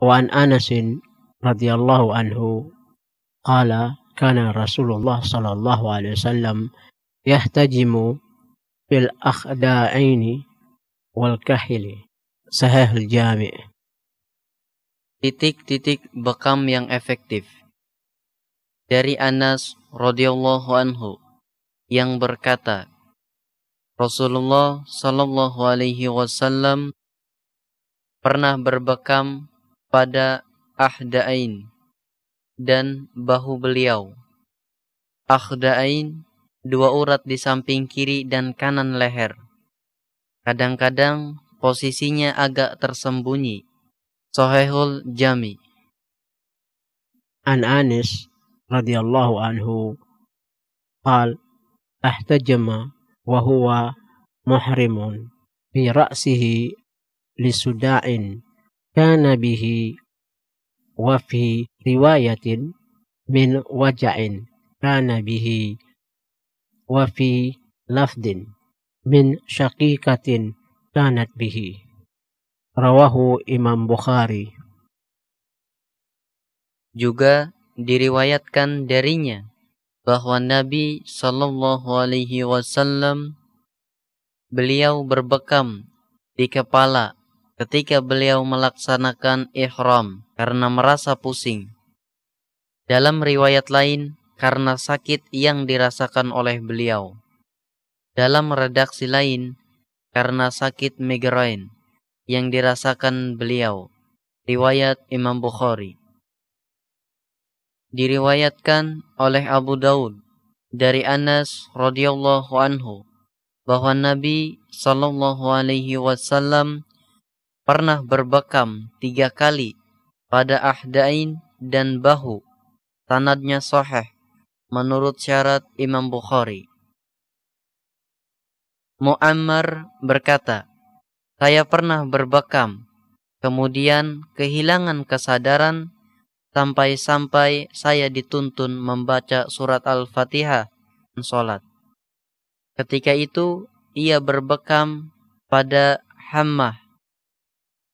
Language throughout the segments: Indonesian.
وعن أنس رضي الله عنه قال كان رسول الله صلى الله عليه وسلم يحتجم في الأخداعين والكحل. Sahih al-Jami'. Titik-titik bekam yang efektif. Dari Anas radhiyallahu anhu yang berkata, Rasulullah sallallahu alaihi wasallam pernah berbekam pada ahda'ain dan bahu beliau. Ahda'ain, dua urat di samping kiri dan kanan leher. Kadang-kadang posisinya agak tersembunyi. Sahihul Jami'. An Anas radhiyallahu anhu qal ahtajama wa huwa muhrimun fi ra'sihi lisuda'in kana bihi wa fi riwayatin min waja'in kana bihi wa fi lafdin min syaqiqatin kanat bihi. Rawahu Imam Bukhari. Juga diriwayatkan darinya bahwa Nabi sallallahu alaihi wasallam beliau berbekam di kepala ketika beliau melaksanakan ihram karena merasa pusing. Dalam riwayat lain karena sakit yang dirasakan oleh beliau. Dalam redaksi lain karena sakit migrain yang dirasakan beliau. Riwayat Imam Bukhari. Diriwayatkan oleh Abu Daud dari Anas radhiyallahu anhu bahwa Nabi sallallahu alaihi wasallam pernah berbekam 3 kali pada ahda'in dan bahu. Sanadnya sahih menurut syarat Imam Bukhari. Muammar berkata, saya pernah berbekam, kemudian kehilangan kesadaran sampai-sampai saya dituntun membaca surat Al-Fatihah dan sholat. Ketika itu ia berbekam pada hammah.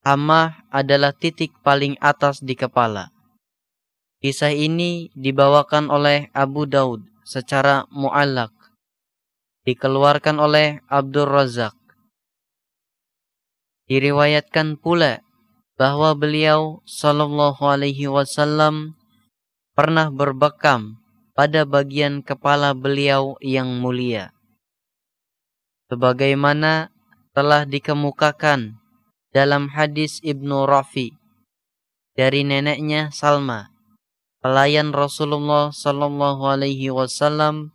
Hammah adalah titik paling atas di kepala. Kisah ini dibawakan oleh Abu Daud secara mu'allaq. Dikeluarkan oleh Abdur Razzaq. Diriwayatkan pula bahwa beliau sallallahu alaihi wasallam pernah berbekam pada bagian kepala beliau yang mulia. Sebagaimana telah dikemukakan dalam hadis Ibnu Rafi dari neneknya Salma, pelayan Rasulullah sallallahu alaihi wasallam,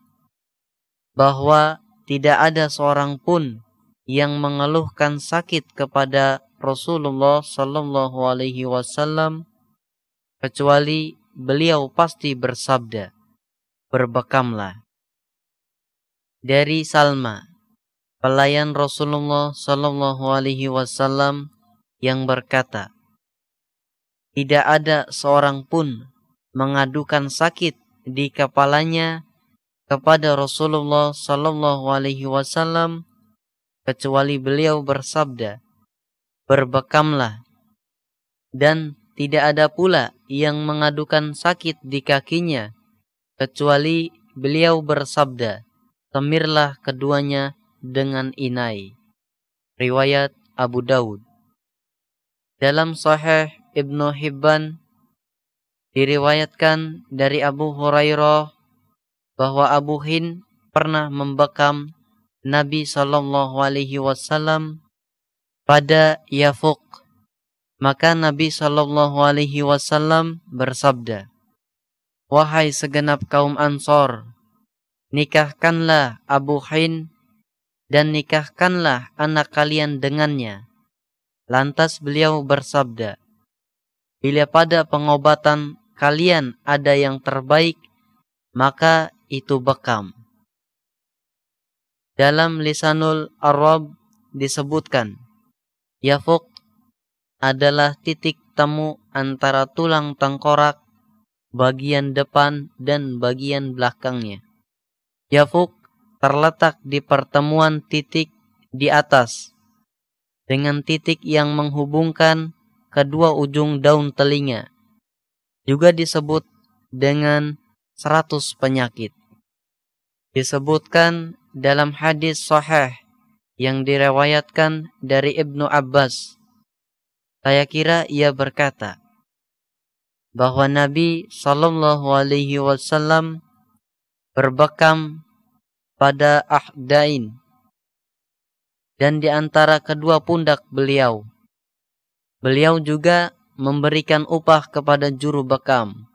bahwa tidak ada seorang pun yang mengeluhkan sakit kepada Rasulullah sallallahu alaihi wasallam kecuali beliau pasti bersabda, berbekamlah. Dari Salma, pelayan Rasulullah sallallahu alaihi wasallam yang berkata, tidak ada seorang pun mengadukan sakit di kepalanya kepada Rasulullah sallallahu alaihi wasallam kecuali beliau bersabda, berbekamlah. Dan tidak ada pula yang mengadukan sakit di kakinya kecuali beliau bersabda, temirlah keduanya dengan inai. Riwayat Abu Daud. Dalam Sahih Ibnu Hibban diriwayatkan dari Abu Hurairah bahwa Abu Hind pernah membekam Nabi sallallahu alaihi wasallam pada Yafuq. Maka Nabi sallallahu alaihi wasallam bersabda, wahai segenap kaum Ansor, nikahkanlah Abu Hind dan nikahkanlah anak kalian dengannya. Lantas beliau bersabda, bila pada pengobatan kalian ada yang terbaik, maka itu bekam. Dalam Lisanul Arab disebutkan, Yafuq adalah titik temu antara tulang tengkorak bagian depan dan bagian belakangnya. Yafuq terletak di pertemuan titik di atas dengan titik yang menghubungkan kedua ujung daun telinga. Juga disebut dengan 100 penyakit. Disebutkan dalam hadis sahih yang diriwayatkan dari Ibnu Abbas. Saya kira ia berkata bahwa Nabi Shallallahu Alaihi Wasallam berbekam pada ahdain dan di antara kedua pundak beliau. Beliau juga memberikan upah kepada juru bekam.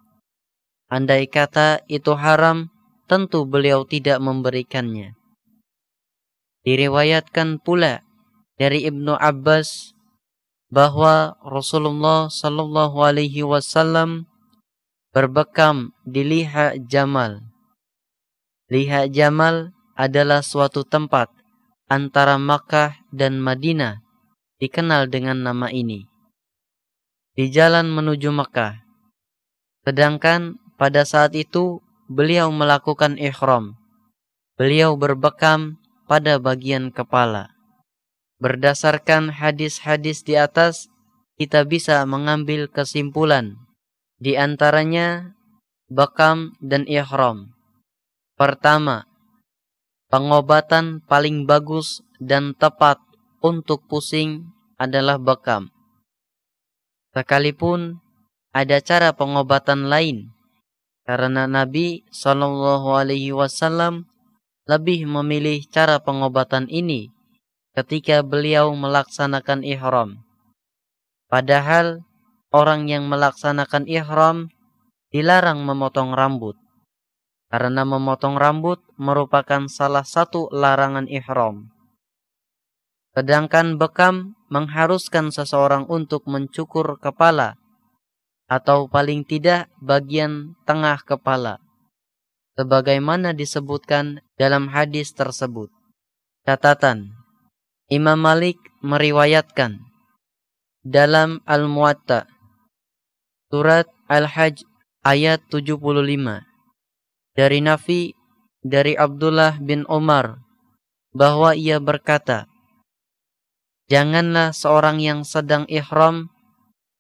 Andai kata itu haram, tentu beliau tidak memberikannya. Diriwayatkan pula dari Ibnu Abbas bahwa Rasulullah Shallallahu Alaihi Wasallam berbekam di Liha Jamal. Liha Jamal adalah suatu tempat antara Makkah dan Madinah, dikenal dengan nama ini, di jalan menuju Makkah. Sedangkan pada saat itu beliau melakukan ihram. Beliau berbekam pada bagian kepala. Berdasarkan hadis-hadis di atas, kita bisa mengambil kesimpulan, di antaranya bekam dan ihram. Pertama, pengobatan paling bagus dan tepat untuk pusing adalah bekam. Sekalipun ada cara pengobatan lain, karena Nabi SAW lebih memilih cara pengobatan ini ketika beliau melaksanakan ihram. Padahal orang yang melaksanakan ihram dilarang memotong rambut, karena memotong rambut merupakan salah satu larangan ihram. Sedangkan bekam mengharuskan seseorang untuk mencukur kepala, atau paling tidak bagian tengah kepala, sebagaimana disebutkan dalam hadis tersebut. Catatan: Imam Malik meriwayatkan dalam Al-Muwatta surat Al-Hajj ayat 75 dari Nafi dari Abdullah bin Umar bahwa ia berkata, janganlah seorang yang sedang ihram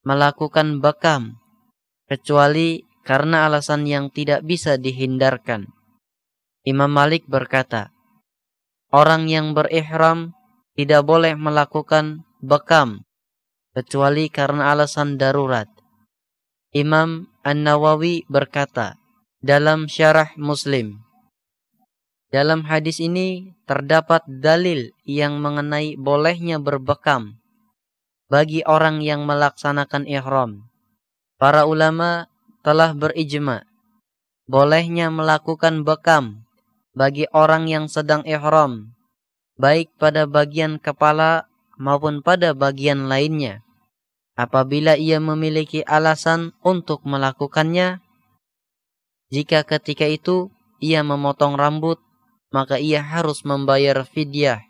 melakukan bekam kecuali karena alasan yang tidak bisa dihindarkan. Imam Malik berkata, orang yang berihram tidak boleh melakukan bekam kecuali karena alasan darurat. Imam An-Nawawi berkata dalam Syarah Muslim, dalam hadis ini terdapat dalil yang mengenai bolehnya berbekam bagi orang yang melaksanakan ihram. Para ulama telah berijma bolehnya melakukan bekam bagi orang yang sedang ihram, baik pada bagian kepala maupun pada bagian lainnya, apabila ia memiliki alasan untuk melakukannya. Jika ketika itu ia memotong rambut, maka ia harus membayar fidyah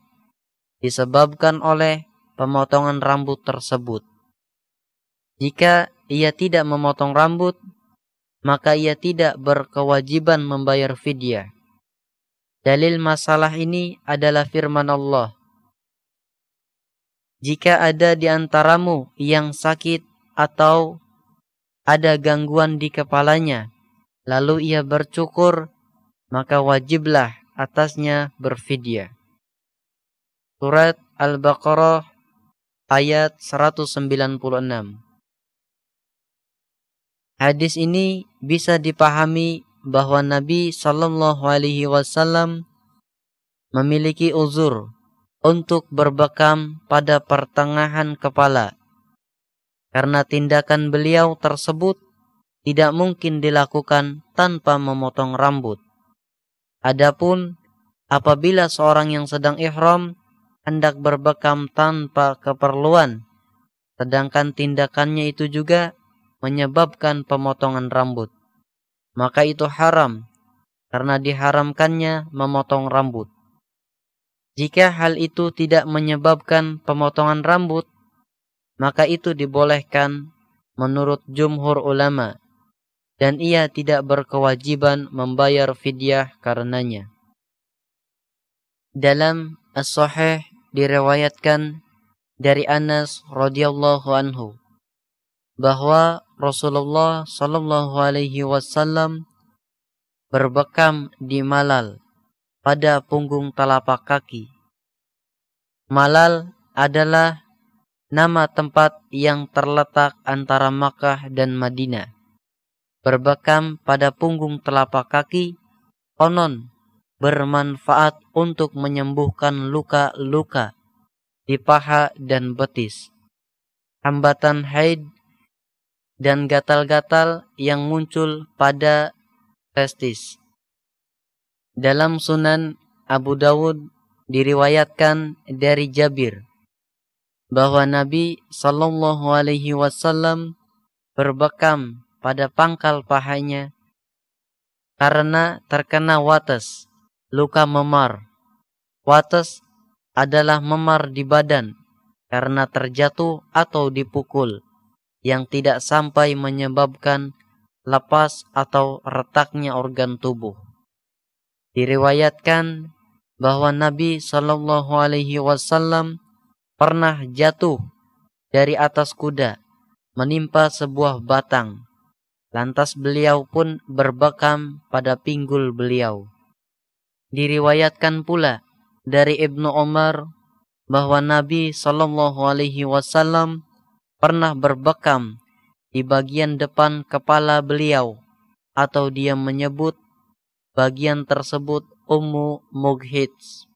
disebabkan oleh pemotongan rambut tersebut. Jika ia tidak memotong rambut, maka ia tidak berkewajiban membayar fidyah. Dalil masalah ini adalah firman Allah, jika ada di antaramu yang sakit atau ada gangguan di kepalanya, lalu ia bercukur, maka wajiblah atasnya berfidyah. Surat Al-Baqarah ayat 196. Hadis ini bisa dipahami bahwa Nabi Shallallahu Alaihi Wasallam memiliki uzur untuk berbekam pada pertengahan kepala, karena tindakan beliau tersebut tidak mungkin dilakukan tanpa memotong rambut. Adapun apabila seorang yang sedang ihram hendak berbekam tanpa keperluan, sedangkan tindakannya itu juga menyebabkan pemotongan rambut, maka itu haram, karena diharamkannya memotong rambut. Jika hal itu tidak menyebabkan pemotongan rambut, maka itu dibolehkan menurut jumhur ulama, dan ia tidak berkewajiban membayar fidyah karenanya. Dalam As-Sahih diriwayatkan dari Anas radhiyallahu anhu bahwa Rasulullah Shallallahu Alaihi Wasallam berbekam di Malal pada punggung telapak kaki. Malal adalah nama tempat yang terletak antara Makkah dan Madinah. Berbekam pada punggung telapak kaki konon bermanfaat untuk menyembuhkan luka-luka di paha dan betis, hambatan haid, dan gatal-gatal yang muncul pada testis. Dalam Sunan Abu Dawud diriwayatkan dari Jabir bahwa Nabi Shallallahu Alaihi Wasallam berbekam pada pangkal pahanya karena terkena wates, luka memar. Wates adalah memar di badan karena terjatuh atau dipukul yang tidak sampai menyebabkan lepas atau retaknya organ tubuh. Diriwayatkan bahwa Nabi Shallallahu Alaihi Wasallam pernah jatuh dari atas kuda menimpa sebuah batang. Lantas beliau pun berbekam pada pinggul beliau. Diriwayatkan pula dari Ibnu Umar bahwa Nabi Shallallahu Alaihi Wasallam pernah berbekam di bagian depan kepala beliau, atau dia menyebut bagian tersebut Ummu Mughits.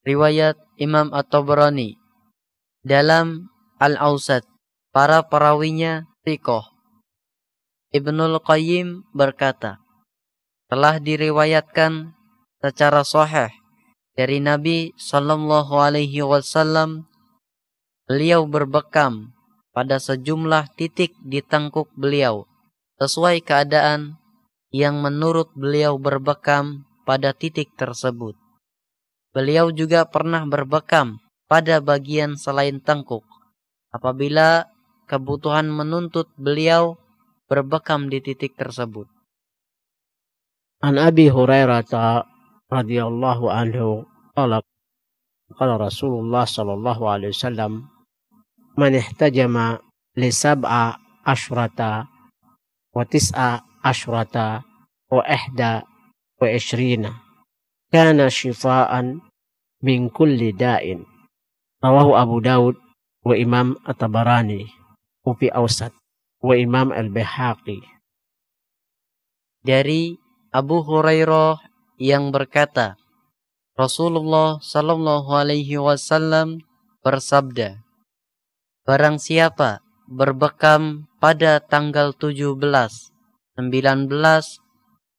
Riwayat Imam At-Tabrani. Dalam Al-Awsat, para perawinya thiqah. Ibnul Qayyim berkata, telah diriwayatkan secara sahih dari Nabi Shallallahu Alaihi Wasallam, beliau berbekam pada sejumlah titik di tengkuk beliau sesuai keadaan yang menurut beliau berbekam pada titik tersebut. Beliau juga pernah berbekam pada bagian selain tengkuk apabila kebutuhan menuntut beliau berbekam di titik tersebut. An Abi Hurairah radhiyallahu anhu qala Rasulullah sallallahu alaihi wasallam man ihtajama li sab'a asyrata wa tis'a asyrata wa ihda wa ishrina kana shifaan min kulli da'in. Rawahu Abu Dawud wa Imam At-Tabarani wa fi Awsat wa Imam Al-Baihaqi. Dari Abu Hurairah yang berkata, Rasulullah sallallahu alaihi wasallam bersabda, barang siapa berbekam pada tanggal 17, 19,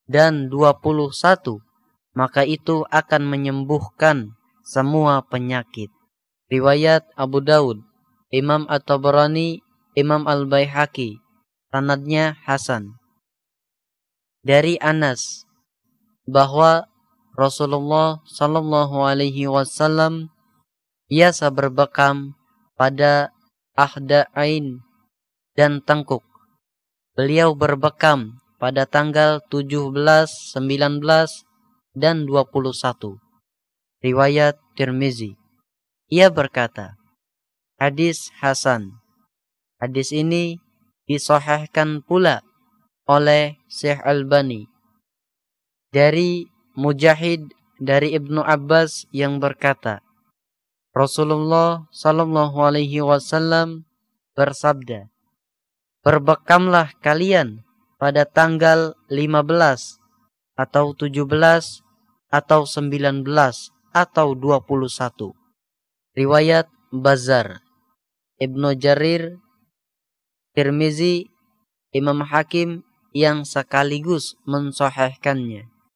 dan 21, maka itu akan menyembuhkan semua penyakit. Riwayat Abu Daud, Imam At-Tabrani, Imam Al-Baihaqi, sanadnya hasan. Dari Anas bahwa Rasulullah sallallahu alaihi wasallam biasa berbekam pada ahda'ain dan tengkuk. Beliau berbekam pada tanggal 17, 19, dan 21. Riwayat Tirmizi. Ia berkata, hadis hasan. Hadis ini disahihkan pula oleh Syekh Albani. Dari Mujahid dari Ibnu Abbas yang berkata, Rasulullah sallallahu alaihi wasallam bersabda, berbekamlah kalian pada tanggal 15 atau 17 atau 19 atau 21. Riwayat Bazzar, Ibnu Jarir, Tirmizi, Imam Hakim yang sekaligus mensahihkannya.